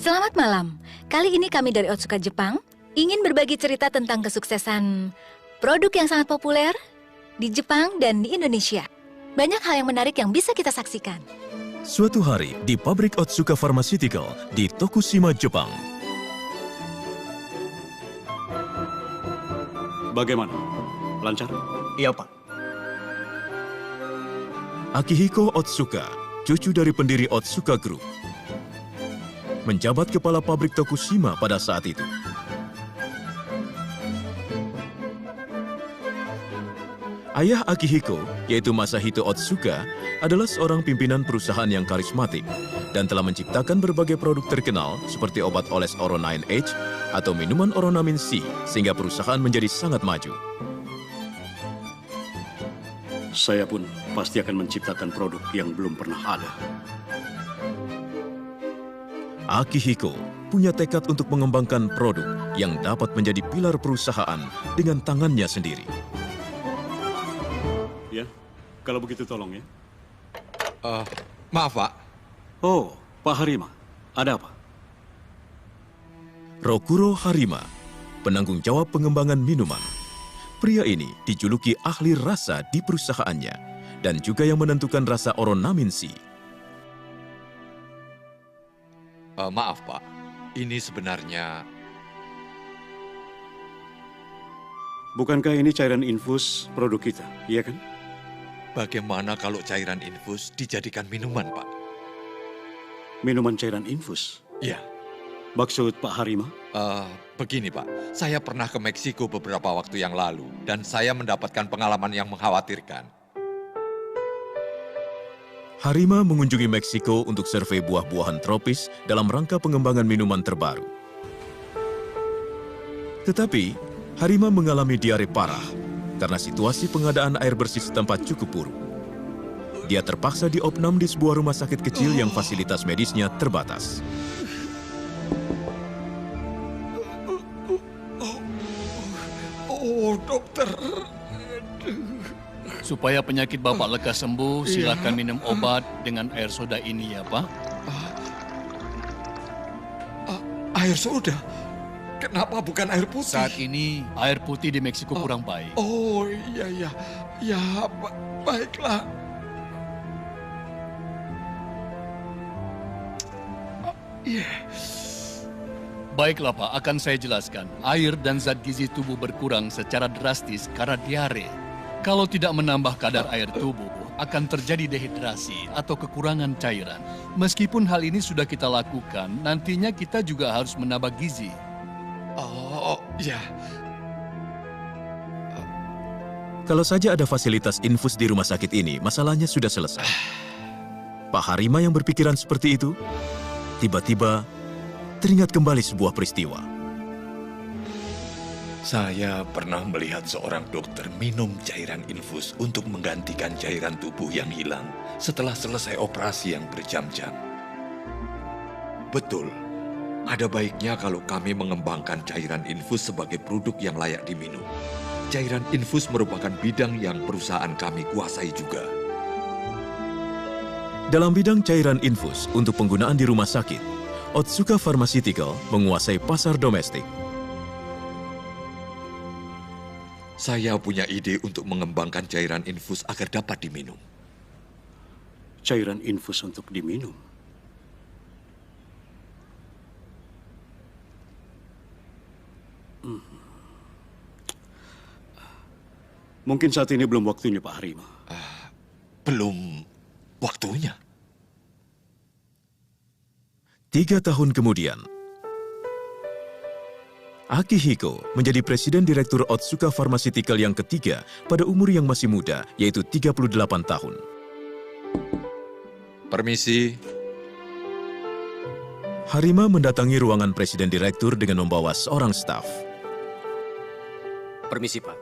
Selamat malam. Kali ini kami dari Otsuka Jepang ingin berbagi cerita tentang kesuksesan produk yang sangat populer di Jepang dan di Indonesia. Banyak hal yang menarik yang bisa kita saksikan. Suatu hari di pabrik Otsuka Pharmaceutical di Tokushima, Jepang. Bagaimana? Lancar? Iya, Pak. Akihiko Otsuka, cucu dari pendiri Otsuka Group, menjabat kepala pabrik Tokushima pada saat itu. Ayah Akihiko, yaitu Masahito Otsuka, adalah seorang pimpinan perusahaan yang karismatik dan telah menciptakan berbagai produk terkenal seperti obat oles Oro 9H atau minuman Oronamin C, sehingga perusahaan menjadi sangat maju. Saya pun pasti akan menciptakan produk yang belum pernah ada. Akihiko punya tekad untuk mengembangkan produk yang dapat menjadi pilar perusahaan dengan tangannya sendiri. Ya, kalau begitu tolong ya. Maaf, Pak. Oh, Pak Harima, ada apa? Rokuro Harima, penanggung jawab pengembangan minuman. Pria ini dijuluki ahli rasa di perusahaannya dan juga yang menentukan rasa Oronamin C. Maaf, Pak. Ini sebenarnya... Bukankah ini cairan infus produk kita, iya kan? Bagaimana kalau cairan infus dijadikan minuman, Pak? Minuman cairan infus? Iya. Maksud Pak Harima? Begini, Pak. Saya pernah ke Meksiko beberapa waktu yang lalu, dan saya mendapatkan pengalaman yang mengkhawatirkan. Harima mengunjungi Meksiko untuk survei buah-buahan tropis dalam rangka pengembangan minuman terbaru. Tetapi, Harima mengalami diare parah karena situasi pengadaan air bersih setempat cukup buruk. Dia terpaksa diopnam di sebuah rumah sakit kecil yang fasilitas medisnya terbatas. Oh, dokter. Supaya penyakit Bapak lekas sembuh, silakan minum obat dengan air soda ini ya, Pak. Air soda? Kenapa bukan air putih? Saat ini air putih di Meksiko kurang baik. Oh, iya. Ya, baiklah. Baiklah, Pak, akan saya jelaskan. Air dan zat gizi tubuh berkurang secara drastis karena diare. Kalau tidak menambah kadar air tubuh, akan terjadi dehidrasi atau kekurangan cairan. Meskipun hal ini sudah kita lakukan, nantinya kita juga harus menambah gizi. Oh, ya. Kalau saja ada fasilitas infus di rumah sakit ini, masalahnya sudah selesai. Pak Harima yang berpikiran seperti itu, tiba-tiba teringat kembali sebuah peristiwa. Saya pernah melihat seorang dokter minum cairan infus untuk menggantikan cairan tubuh yang hilang setelah selesai operasi yang berjam-jam. Betul, ada baiknya kalau kami mengembangkan cairan infus sebagai produk yang layak diminum. Cairan infus merupakan bidang yang perusahaan kami kuasai juga. Dalam bidang cairan infus untuk penggunaan di rumah sakit, Otsuka Pharmaceutical menguasai pasar domestik. Saya punya ide untuk mengembangkan cairan infus agar dapat diminum. Cairan infus untuk diminum? Mungkin saat ini belum waktunya, Pak Harima. Belum waktunya. 3 tahun kemudian, Akihiko menjadi presiden direktur Otsuka Pharmaceutical yang ketiga pada umur yang masih muda, yaitu 38 tahun. Permisi. Harima mendatangi ruangan presiden direktur dengan membawa seorang staf. Permisi, Pak.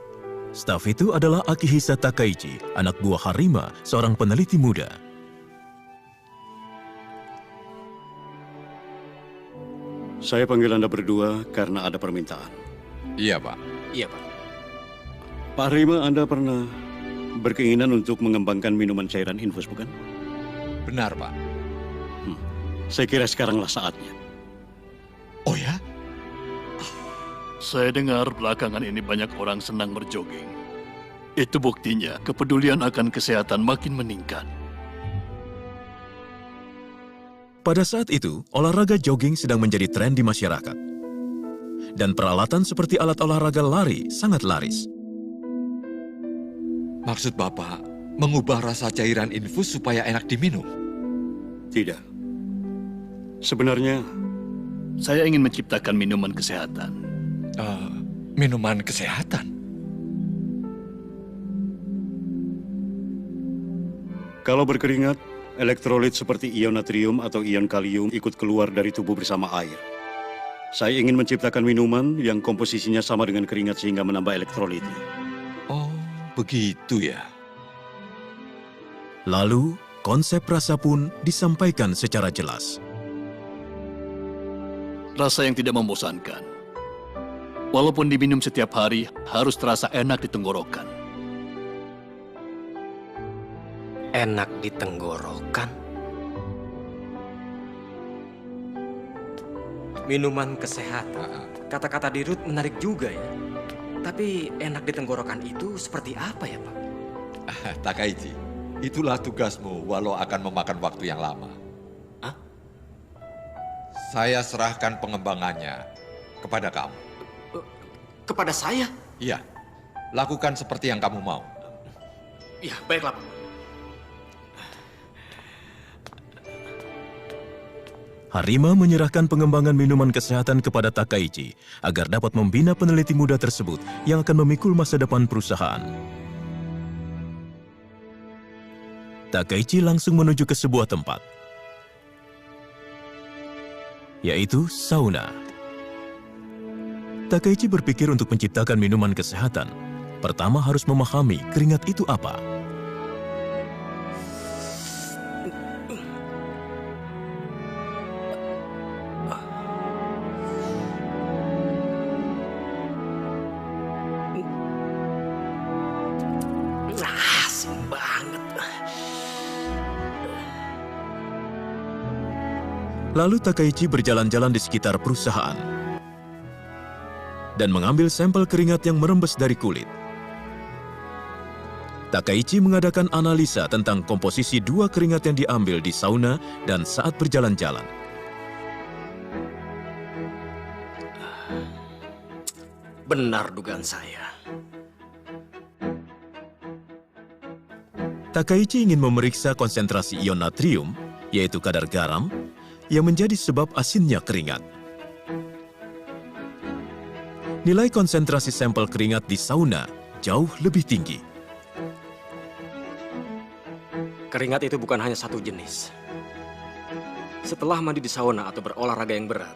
Staf itu adalah Akihisa Takaichi, anak buah Harima, seorang peneliti muda. Saya panggil Anda berdua karena ada permintaan. Iya, Pak. Iya, Pak. Pak Harima, Anda pernah berkeinginan untuk mengembangkan minuman cairan infus, bukan? Benar, Pak. Saya kira sekaranglah saatnya. Saya dengar belakangan ini banyak orang senang berjogging. Itu buktinya kepedulian akan kesehatan makin meningkat. Pada saat itu, olahraga jogging sedang menjadi tren di masyarakat. Dan peralatan seperti alat olahraga lari sangat laris. Maksud Bapak, mengubah rasa cairan infus supaya enak diminum? Tidak. Sebenarnya, Saya ingin menciptakan minuman kesehatan. Minuman kesehatan? kalau berkeringat, elektrolit seperti ion natrium atau ion kalium ikut keluar dari tubuh bersama air. Saya ingin menciptakan minuman yang komposisinya sama dengan keringat sehingga menambah elektrolitnya. Oh, begitu ya. Lalu, konsep rasa pun disampaikan secara jelas. Rasa yang tidak membosankan. Walaupun diminum setiap hari, harus terasa enak di tenggorokan. Enak di tenggorokan. Minuman kesehatan. Kata-kata Dirut menarik juga ya. Tapi enak di tenggorokan itu seperti apa ya, Pak? Takaichi, itulah tugasmu walau akan memakan waktu yang lama. Hah? Saya serahkan pengembangannya kepada kamu. Kepada saya? Iya, lakukan seperti yang kamu mau. Ya, baiklah, Pak. Harima menyerahkan pengembangan minuman kesehatan kepada Takaichi agar dapat membina peneliti muda tersebut yang akan memikul masa depan perusahaan. Takaichi langsung menuju ke sebuah tempat, yaitu sauna. Takaichi berpikir untuk menciptakan minuman kesehatan. Pertama harus memahami keringat itu apa. Asing banget. Lalu Takaichi berjalan-jalan di sekitar perusahaan dan mengambil sampel keringat yang merembes dari kulit. Takaichi mengadakan analisa tentang komposisi dua keringat yang diambil di sauna dan saat berjalan-jalan. Benar dugaan saya. Takaichi ingin memeriksa konsentrasi ion natrium, yaitu kadar garam, yang menjadi sebab asinnya keringat. Nilai konsentrasi sampel keringat di sauna jauh lebih tinggi. Keringat itu bukan hanya satu jenis. Setelah mandi di sauna atau berolahraga yang berat,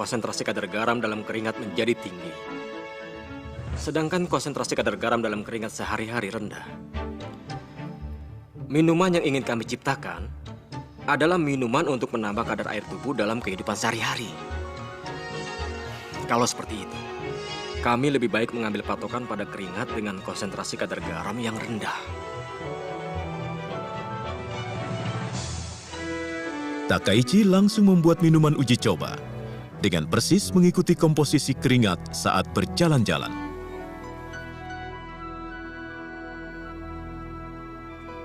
konsentrasi kadar garam dalam keringat menjadi tinggi. Sedangkan konsentrasi kadar garam dalam keringat sehari-hari rendah. Minuman yang ingin kami ciptakan adalah minuman untuk menambah kadar air tubuh dalam kehidupan sehari-hari. Kalau seperti itu, kami lebih baik mengambil patokan pada keringat dengan konsentrasi kadar garam yang rendah. Takaichi langsung membuat minuman uji coba dengan persis mengikuti komposisi keringat saat berjalan-jalan.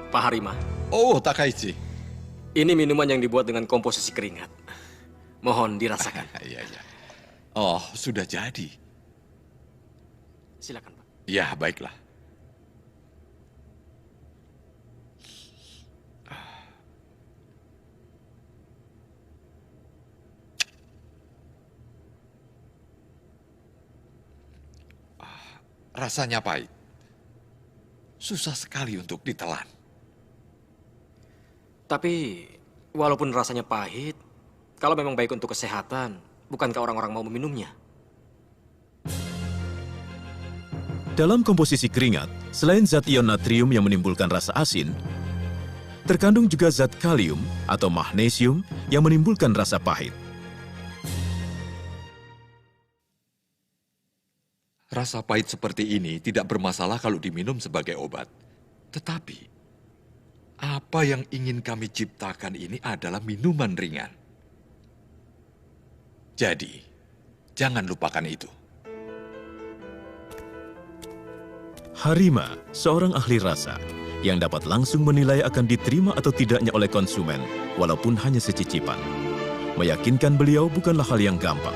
Pak Harima, Oh, Takaichi. ini minuman yang dibuat dengan komposisi keringat. Mohon dirasakan. Iya, iya. Oh, sudah jadi. Silakan, Pak. Ya, baiklah. Rasanya pahit. Susah sekali untuk ditelan. Tapi, walaupun rasanya pahit, kalau memang baik untuk kesehatan, bukankah orang-orang mau meminumnya? Dalam komposisi keringat, selain zat ion natrium yang menimbulkan rasa asin, terkandung juga zat kalium atau magnesium yang menimbulkan rasa pahit. Rasa pahit seperti ini tidak bermasalah kalau diminum sebagai obat. Tetapi, apa yang ingin kami ciptakan ini adalah minuman ringan. Jadi, jangan lupakan itu. Harima, seorang ahli rasa yang dapat langsung menilai akan diterima atau tidaknya oleh konsumen, walaupun hanya secicipan. Meyakinkan beliau bukanlah hal yang gampang.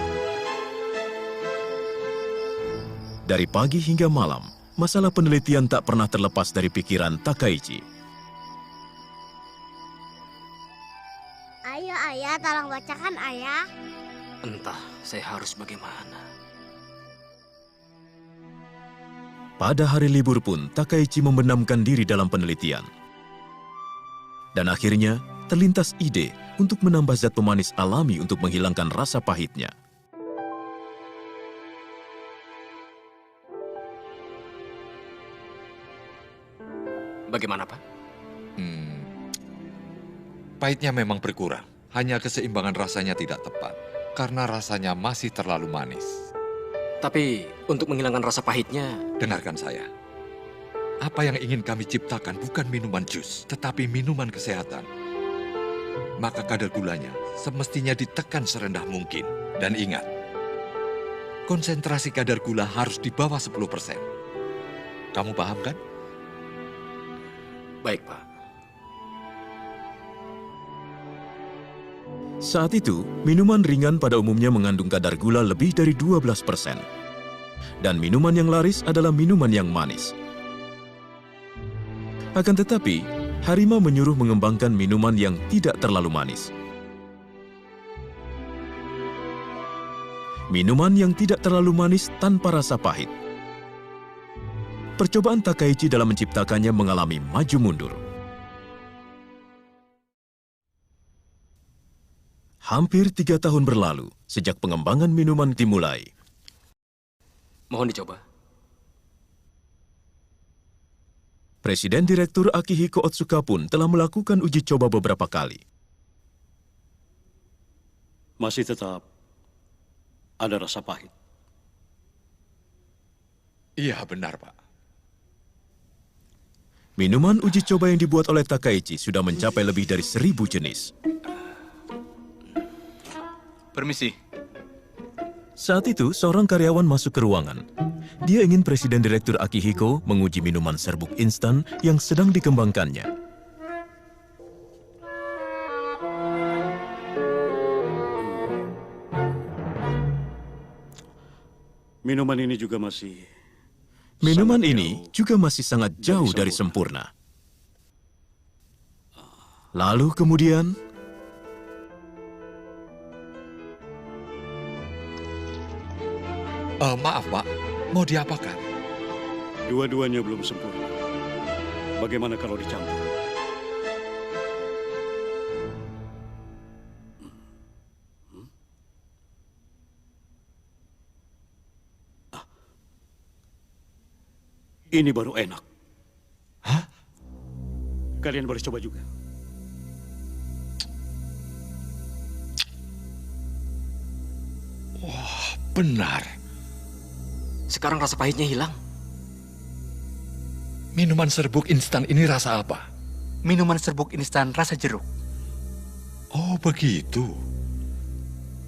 Dari pagi hingga malam, masalah penelitian tak pernah terlepas dari pikiran Takaichi. Ayo ayah, tolong bacakan ayah. Entah saya harus bagaimana. Pada hari libur pun, Takaichi membenamkan diri dalam penelitian. Dan akhirnya, terlintas ide untuk menambah zat pemanis alami untuk menghilangkan rasa pahitnya. Bagaimana, Pak? Pahitnya memang berkurang. Hanya keseimbangan rasanya tidak tepat. Karena rasanya masih terlalu manis. Tapi untuk menghilangkan rasa pahitnya, Dengarkan saya. Apa yang ingin kami ciptakan bukan minuman jus, tetapi minuman kesehatan. Maka kadar gulanya semestinya ditekan serendah mungkin. Dan ingat, konsentrasi kadar gula harus di bawah 10%. Kamu paham kan? baik, Pak. Saat itu, minuman ringan pada umumnya mengandung kadar gula lebih dari 12%. Dan minuman yang laris adalah minuman yang manis. Akan tetapi, Harima menyuruh mengembangkan minuman yang tidak terlalu manis. Minuman yang tidak terlalu manis tanpa rasa pahit. Percobaan Takaichi dalam menciptakannya mengalami maju mundur. Hampir 3 tahun berlalu sejak pengembangan minuman dimulai. Mohon dicoba. Presiden Direktur Akihiko Otsuka pun telah melakukan uji coba beberapa kali. Masih tetap ada rasa pahit. Iya, benar, Pak. Minuman uji coba yang dibuat oleh Takaichi sudah mencapai lebih dari 1000 jenis. Permisi. Saat itu, seorang karyawan masuk ke ruangan. Dia ingin Presiden Direktur Akihiko menguji minuman serbuk instan yang sedang dikembangkannya. Minuman ini juga masih... Minuman sangat ini jauh. juga masih sangat jauh dari sempurna. Lalu kemudian... Maaf, Pak. Mau diapakan? Dua-duanya belum sempurna. Bagaimana kalau dicampur? Ini baru enak. Hah? Kalian boleh coba juga. Benar. Sekarang rasa pahitnya hilang. Minuman serbuk instan ini rasa apa? Minuman serbuk instan rasa jeruk. Oh, begitu.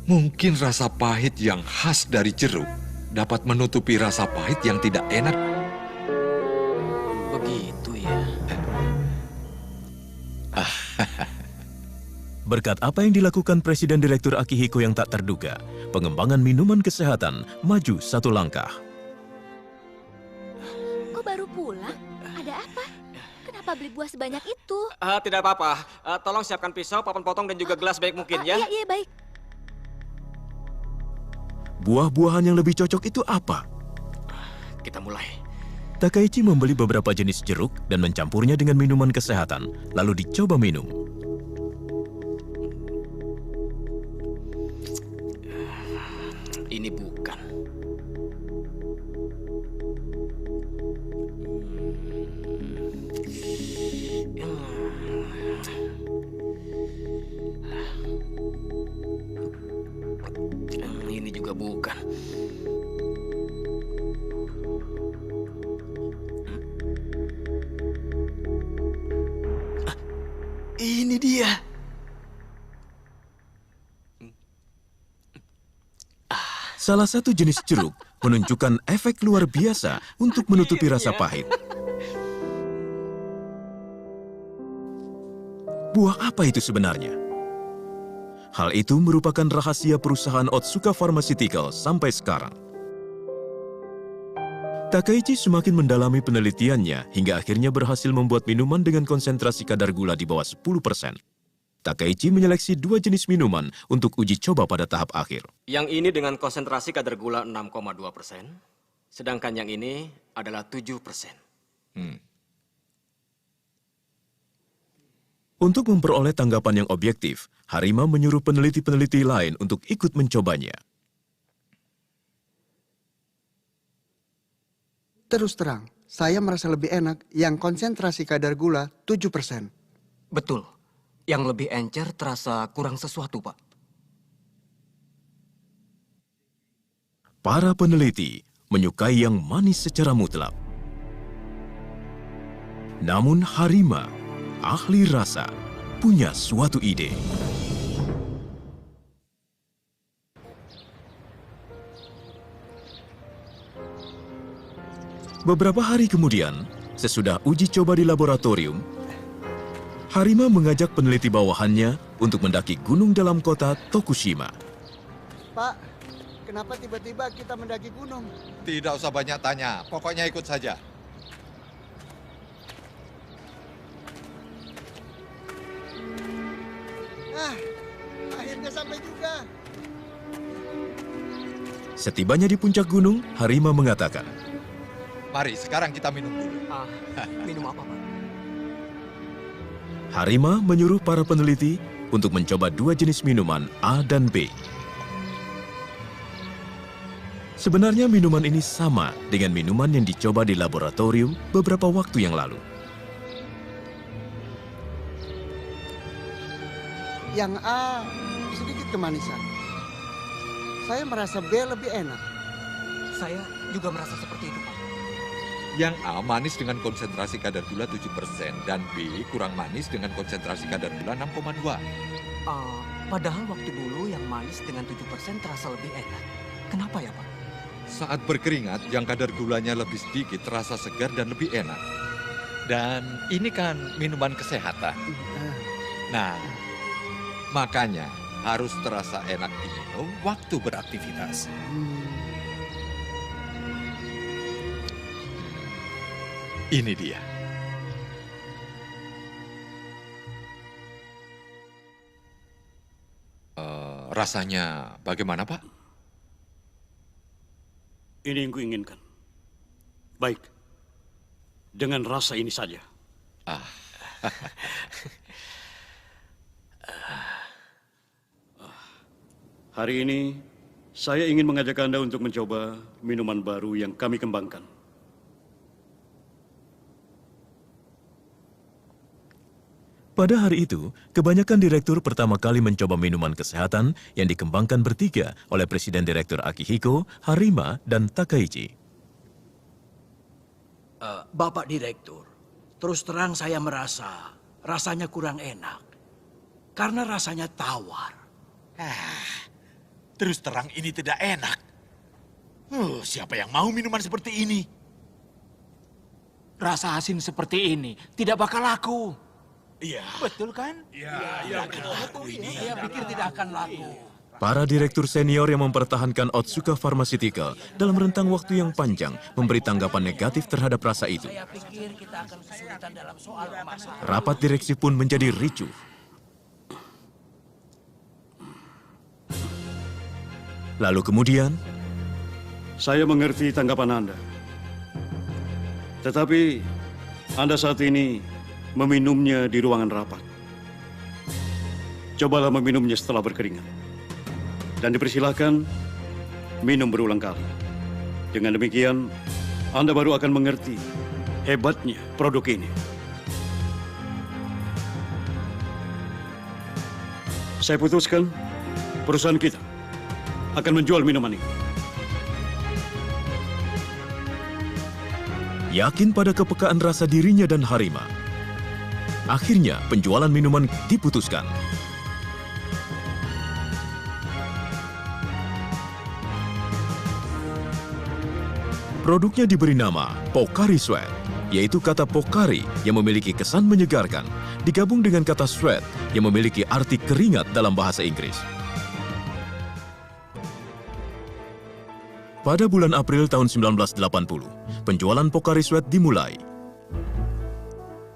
Mungkin rasa pahit yang khas dari jeruk dapat menutupi rasa pahit yang tidak enak. Begitu ya. Berkat apa yang dilakukan Presiden Direktur Akihiko yang tak terduga, pengembangan minuman kesehatan maju satu langkah. Kok baru pulang? Ada apa? Kenapa beli buah sebanyak itu? Tidak apa-apa. Tolong siapkan pisau, papan potong, dan juga gelas baik mungkin ya. Iya, baik. Buah-buahan yang lebih cocok itu apa? Kita mulai. Takaichi membeli beberapa jenis jeruk dan mencampurnya dengan minuman kesehatan, lalu dicoba minum. Ini bukan. Ini juga bukan. Ini dia. Salah satu jenis jeruk menunjukkan efek luar biasa untuk menutupi rasa pahit. Buah apa itu sebenarnya? Hal itu merupakan rahasia perusahaan Otsuka Pharmaceutical sampai sekarang. Takaichi semakin mendalami penelitiannya hingga akhirnya berhasil membuat minuman dengan konsentrasi kadar gula di bawah 10%. Takaichi menyeleksi 2 jenis minuman untuk uji coba pada tahap akhir. Yang ini dengan konsentrasi kadar gula 6,2%, sedangkan yang ini adalah 7%. Untuk memperoleh tanggapan yang objektif, Harima menyuruh peneliti-peneliti lain untuk ikut mencobanya. Terus terang, saya merasa lebih enak yang konsentrasi kadar gula 7%. Betul. Yang lebih encer terasa kurang sesuatu, Pak. Para peneliti menyukai yang manis secara mutlak. Namun Harima, ahli rasa, punya suatu ide. Beberapa hari kemudian, sesudah uji coba di laboratorium, Harima mengajak peneliti bawahannya untuk mendaki gunung dalam kota Tokushima. Pak, kenapa tiba-tiba kita mendaki gunung? Tidak usah banyak tanya, pokoknya ikut saja. Akhirnya sampai juga. Setibanya di puncak gunung, Harima mengatakan, Mari, sekarang kita minum dulu. Minum apa, Pak? Harima menyuruh para peneliti untuk mencoba 2 jenis minuman A dan B. Sebenarnya minuman ini sama dengan minuman yang dicoba di laboratorium beberapa waktu yang lalu. Yang A sedikit kemanisan. Saya merasa B lebih enak. Saya juga merasa seperti itu, Pak. Yang A manis dengan konsentrasi kadar gula 7% dan B kurang manis dengan konsentrasi kadar gula 6,2. Padahal waktu dulu yang manis dengan 7% terasa lebih enak. Kenapa ya, Pak? Saat berkeringat, yang kadar gulanya lebih sedikit terasa segar dan lebih enak. Dan ini kan minuman kesehatan. Nah, makanya harus terasa enak diminum waktu beraktivitas. Ini dia. Rasanya bagaimana, Pak? Ini yang kuinginkan. Baik, dengan rasa ini saja. Hari ini, saya ingin mengajak Anda untuk mencoba minuman baru yang kami kembangkan. Pada hari itu, kebanyakan direktur pertama kali mencoba minuman kesehatan yang dikembangkan bertiga oleh Presiden Direktur Akihiko, Harima, dan Takaichi. Bapak Direktur, terus terang saya merasa rasanya kurang enak. Karena rasanya tawar. Terus terang ini tidak enak. Siapa yang mau minuman seperti ini? Rasa asin seperti ini tidak bakal laku. Iya. Betul kan? Iya. Saya pikir tidak akan laku. Para direktur senior yang mempertahankan Otsuka Pharmaceutical dalam rentang waktu yang panjang memberi tanggapan negatif terhadap rasa itu. Saya pikir kita akan kesulitan dalam soal pemasaran. Rapat direksi pun menjadi ricuh. Lalu kemudian, Saya mengerti tanggapan Anda. Tetapi Anda saat ini meminumnya di ruangan rapat. Cobalah meminumnya setelah berkeringat. Dan dipersilahkan minum berulang kali. Dengan demikian, Anda baru akan mengerti hebatnya produk ini. Saya putuskan, perusahaan kita akan menjual minuman ini. yakin pada kepekaan rasa dirinya dan Harima, akhirnya penjualan minuman diputuskan. Produknya diberi nama Pocari Sweat, yaitu kata Pocari yang memiliki kesan menyegarkan, digabung dengan kata sweat yang memiliki arti keringat dalam bahasa Inggris. Pada bulan April tahun 1980, penjualan Pocari Sweat dimulai.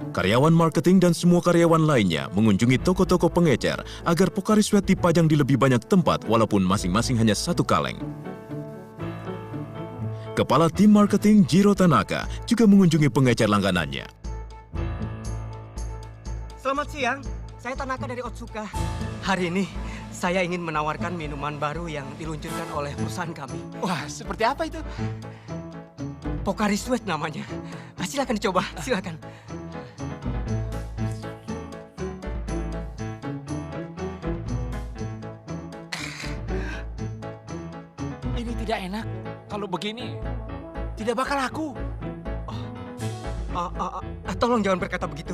Karyawan marketing dan semua karyawan lainnya mengunjungi toko-toko pengecer agar Pocari Sweat dipajang di lebih banyak tempat walaupun masing-masing hanya satu kaleng. Kepala tim marketing Jiro Tanaka juga mengunjungi pengecer langganannya. Selamat siang, saya Tanaka dari Otsuka. Hari ini saya ingin menawarkan minuman baru yang diluncurkan oleh perusahaan kami. Wah, seperti apa itu? Pocari Sweat namanya. Silakan dicoba, silakan. Ini tidak enak. Kalau begini, tidak bakal laku. Tolong jangan berkata begitu.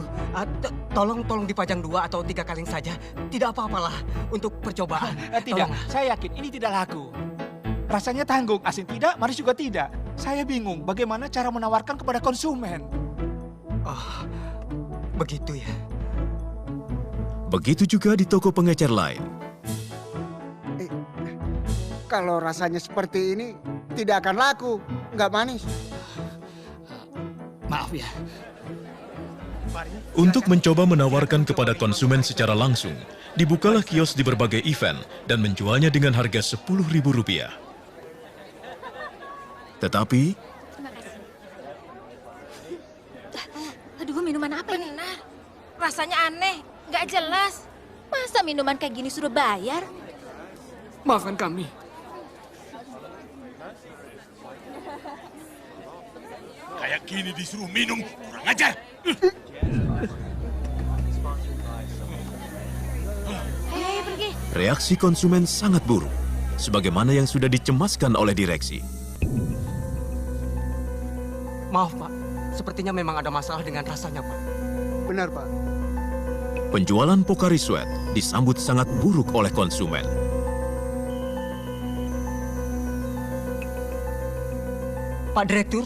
Tolong dipajang 2 atau 3 kaleng saja. Tidak apa-apalah untuk percobaan. Tidak, saya yakin ini tidak laku. Rasanya tanggung, asin tidak, manis juga tidak. Saya bingung bagaimana cara menawarkan kepada konsumen. Begitu ya. Begitu juga di toko pengecer lain. Kalau rasanya seperti ini, tidak akan laku. Nggak manis. Maaf ya. Untuk mencoba menawarkan kepada konsumen secara langsung, dibukalah kios di berbagai event dan menjualnya dengan harga Rp10.000. Tetapi, Aduh, minuman apa ini? Benar, rasanya aneh, nggak jelas. Masa minuman kayak gini suruh bayar? Maafkan kami. Kayak gini disuruh minum, kurang ajar. Ayo pergi. reaksi konsumen sangat buruk, sebagaimana yang sudah dicemaskan oleh direksi. Maaf, Pak. Sepertinya memang ada masalah dengan rasanya, Pak. Benar, Pak. Penjualan Pocari Sweat disambut sangat buruk oleh konsumen. Pak Direktur?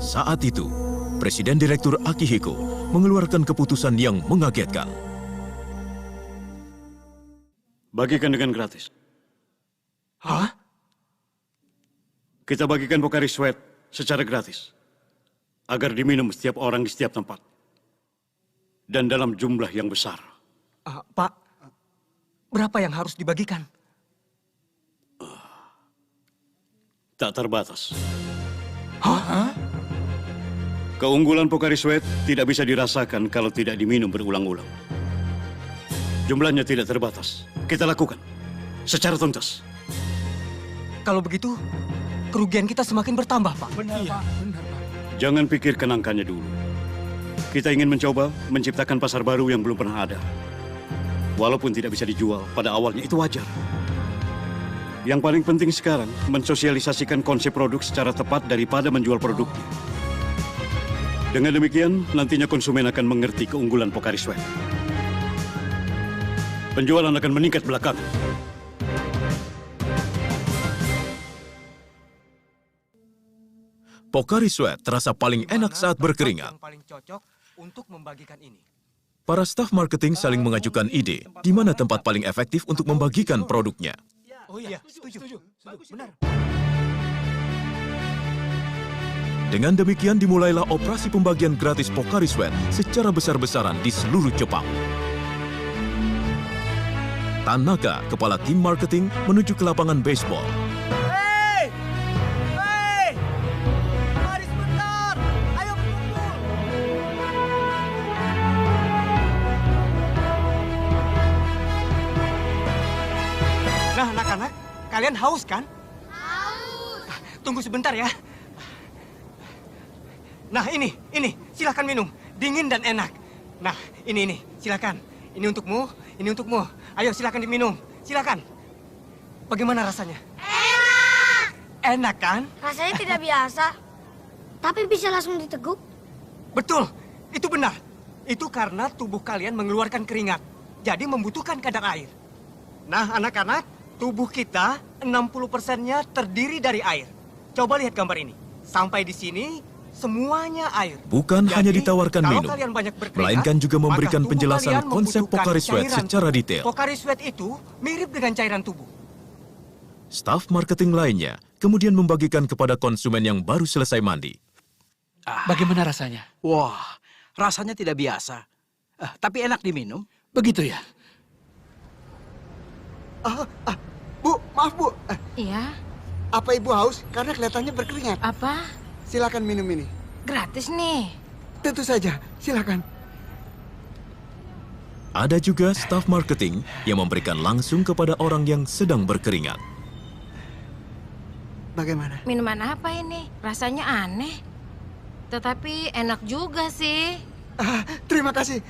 Saat itu, Presiden Direktur Akihiko mengeluarkan keputusan yang mengagetkan. Bagikan dengan gratis. Hah? Kita bagikan Pocari Sweat secara gratis. Agar diminum setiap orang di setiap tempat. Dan dalam jumlah yang besar. Pak, berapa yang harus dibagikan? Tak terbatas. Hah? Keunggulan Pocari Sweat tidak bisa dirasakan kalau tidak diminum berulang-ulang. Jumlahnya tidak terbatas. Kita lakukan secara tuntas. Kalau begitu, kerugian kita semakin bertambah, Pak. Benar, Pak. Benar, Pak. Jangan pikirkan angkanya dulu. Kita ingin mencoba menciptakan pasar baru yang belum pernah ada. Walaupun tidak bisa dijual pada awalnya, itu wajar. Yang paling penting sekarang, mensosialisasikan konsep produk secara tepat daripada menjual produknya. Dengan demikian, nantinya konsumen akan mengerti keunggulan Pocari Sweat. Penjualan akan meningkat belakangan. Pocari Sweat terasa paling enak saat berkeringat. Yang paling cocok untuk membagikan ini. Para staf marketing saling mengajukan ide di mana tempat paling efektif untuk membagikan produknya. Oh iya, setuju. Bagus, benar. Dengan demikian dimulailah operasi pembagian gratis Pocari Sweat secara besar-besaran di seluruh Jepang. Tanaka, kepala tim marketing, menuju ke lapangan baseball. Hei! Mari sebentar! Ayo berkumpul! Nah, anak-anak, kalian haus kan? Haus! Tunggu sebentar ya. Nah, ini, silakan minum. Dingin dan enak. Nah, ini, silakan. Ini untukmu, ini untukmu. Ayo, silakan diminum. Silakan. Bagaimana rasanya? Enak! Enak kan? Rasanya tidak biasa. Tapi bisa langsung diteguk. Betul, itu benar. Itu karena tubuh kalian mengeluarkan keringat. Jadi membutuhkan kadar air. Nah, anak-anak, tubuh kita 60%-nya terdiri dari air. Coba lihat gambar ini. Sampai di sini, semuanya air. Bukan Jadi, hanya ditawarkan kalau minum, kalian banyak berkeringat, melainkan juga memberikan maka tubuh penjelasan kalian konsep membutuhkan Pocari Sweat cairan secara tubuh. detail. Pocari Sweat itu mirip dengan cairan tubuh. Staf marketing lainnya kemudian membagikan kepada konsumen yang baru selesai mandi. Bagaimana rasanya? Wah, rasanya tidak biasa. Tapi enak diminum. Begitu ya? Bu, maaf Bu. Iya, Apa Ibu haus? Karena kelihatannya berkeringat. apa? Silakan minum ini. Gratis nih. Tentu saja, silakan. Ada juga staf marketing yang memberikan langsung kepada orang yang sedang berkeringat. Bagaimana? Minuman apa ini? Rasanya aneh. Tetapi enak juga sih. Terima kasih.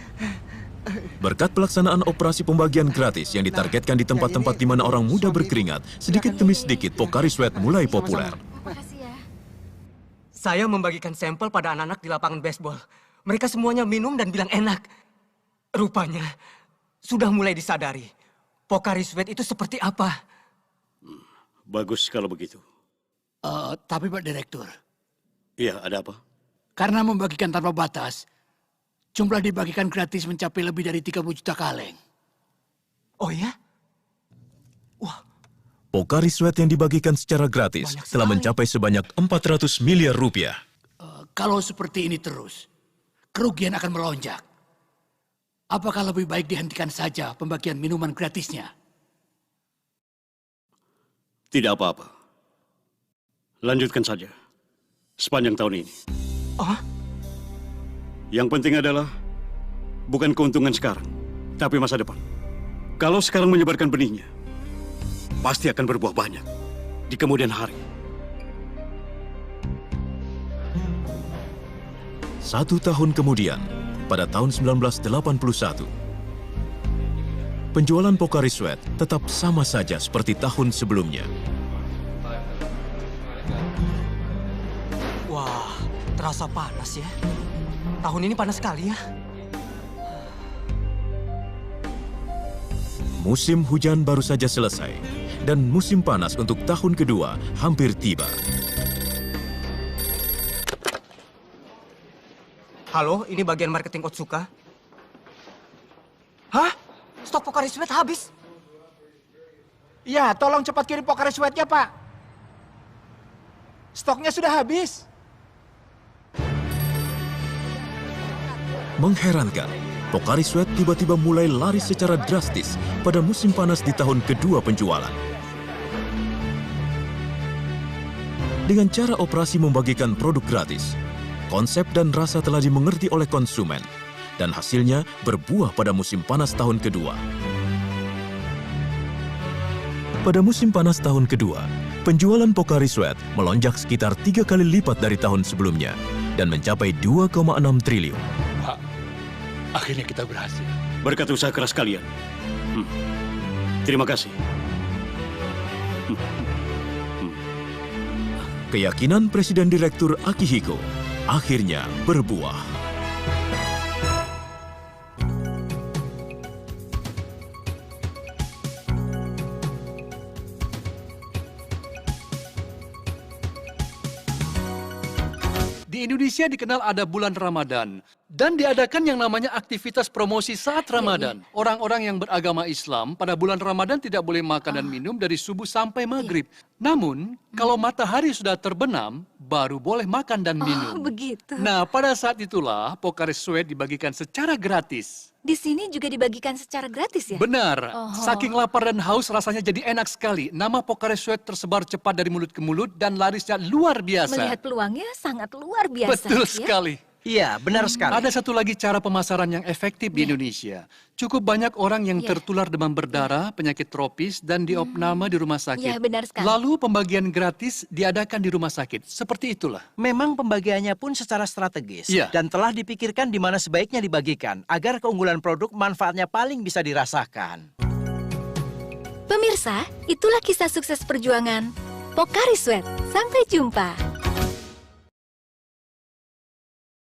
Berkat pelaksanaan operasi pembagian gratis yang ditargetkan di tempat-tempat di mana orang muda berkeringat, sedikit demi sedikit Pocari Sweat mulai populer. Makasih ya. Saya membagikan sampel pada anak-anak di lapangan baseball. Mereka semuanya minum dan bilang enak. Rupanya, sudah mulai disadari. Pocari Sweat itu seperti apa? Bagus kalau begitu. Tapi Pak Direktur, Iya, ada apa? karena membagikan tanpa batas, jumlah dibagikan gratis mencapai lebih dari 30 juta kaleng. Oh ya? Pocari Sweat yang dibagikan secara gratis telah mencapai sebanyak 400 miliar rupiah. Kalau seperti ini terus, kerugian akan melonjak. Apakah lebih baik dihentikan saja pembagian minuman gratisnya? Tidak apa-apa. Lanjutkan saja. Sepanjang tahun ini. Yang penting adalah bukan keuntungan sekarang, tapi masa depan. Kalau sekarang menyebarkan benihnya, pasti akan berbuah banyak di kemudian hari. 1 tahun kemudian, pada tahun 1981, penjualan Pocari Sweat tetap sama saja seperti tahun sebelumnya. Wah, terasa panas ya. Tahun ini panas sekali ya. Musim hujan baru saja selesai, dan musim panas untuk tahun kedua hampir tiba. Halo, ini bagian marketing Otsuka. Hah? Stok Pocari Sweat habis? Ya, tolong cepat kirim Pocari Sweat-nya, Pak. Stoknya sudah habis. Mengherankan, Pocari Sweat tiba-tiba mulai laris secara drastis pada musim panas di tahun kedua penjualan. Dengan cara operasi membagikan produk gratis, konsep dan rasa telah dimengerti oleh konsumen, dan hasilnya berbuah pada musim panas tahun kedua. Pada musim panas tahun kedua, penjualan Pocari Sweat melonjak sekitar 3 kali lipat dari tahun sebelumnya dan mencapai 2,6 triliun. Pak, akhirnya kita berhasil. Berkat usaha keras kalian. Terima kasih. Keyakinan Presiden Direktur Akihiko akhirnya berbuah. Di Indonesia dikenal ada bulan Ramadan dan diadakan yang namanya aktivitas promosi saat Ramadan. Orang-orang yang beragama Islam pada bulan Ramadan tidak boleh makan dan minum dari subuh sampai maghrib. Namun, kalau matahari sudah terbenam, baru boleh makan dan minum. Oh, begitu. Nah, pada saat itulah Pocari Sweat dibagikan secara gratis. Di sini juga dibagikan secara gratis ya? Benar. Oh. Saking lapar dan haus rasanya jadi enak sekali. Nama Pocari Sweat tersebar cepat dari mulut ke mulut dan larisnya luar biasa. Melihat peluangnya sangat luar biasa. Betul ya? sekali. Iya, benar sekali. Ada satu lagi cara pemasaran yang efektif di Indonesia. Cukup banyak orang yang tertular demam berdarah, penyakit tropis, dan diopname di rumah sakit. Iya, benar sekali. Lalu pembagian gratis diadakan di rumah sakit. Seperti itulah. Memang pembagiannya pun secara strategis. Iya. Dan telah dipikirkan di mana sebaiknya dibagikan, agar keunggulan produk manfaatnya paling bisa dirasakan. Pemirsa, itulah kisah sukses perjuangan Pocari Sweat. Sampai jumpa.